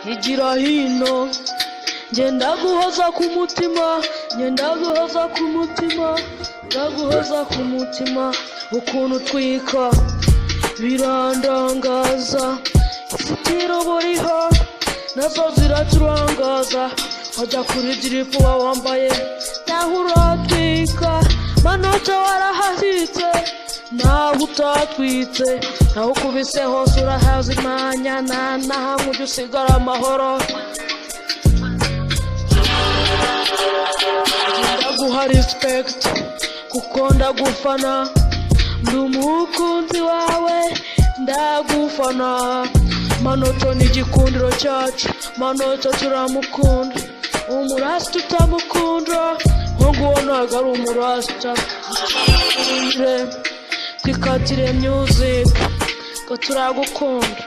igira hino ngenda guhoza ku mutima, ngenda guhoza ku mutima, ndaguhoza ku mutima, ukuntu utwika birandangaza, ifitiro buriho nazo ziraturangaza, wajya kuri diripu wambaye naho uratwika, manota warahasitse nawe utatwitse, naho ukubise hose urahazimanya, nta hamwe ujya usigara amahoro. Ndaguha respect kuko ndagufana, ndi umukunzi wawe ndagufana, Manoto ni igikundiro cyacu, Manoto turamukunda, umurasi tutamukunda nko guhonaga ari umurasita. Twikatire music ko turagukunda.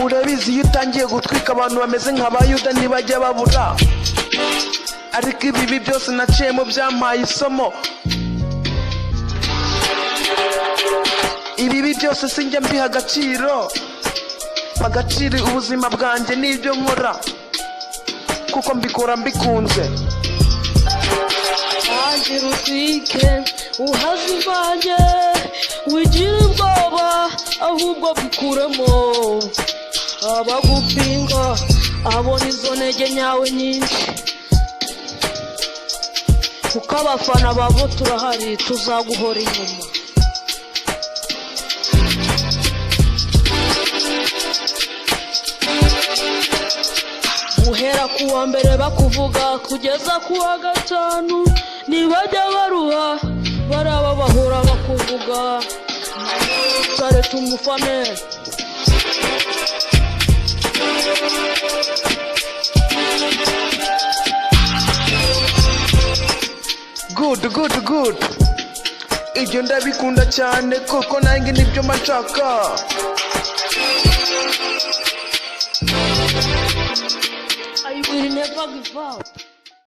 Urabizi iyo utangiye gutwika abantu bameze nk'abayuda ntibajya babura, ariko ibibi byose naciyemo byampaye isomo, ibibi byose sinjya mbiha agaciro ubuzima bwanjye n'ibyo nkora kuko mbikora mbikunze. Wangira utwike uhaze imvange, wigira ubwoba ahubwo bikuremo, abagupinga abona izo ntege nyawe nyinshi, kuko abafana babo turahari tuzaguhora inyuma. Guhera kuwa mbere bakuvuga kugeza kuwa gatanu, nibajya baruha baraba bahora bakuvuga, tare tumufane. Good ibyo ndabikunda cyane kuko nanjye nibyo mashaka. I will never give up.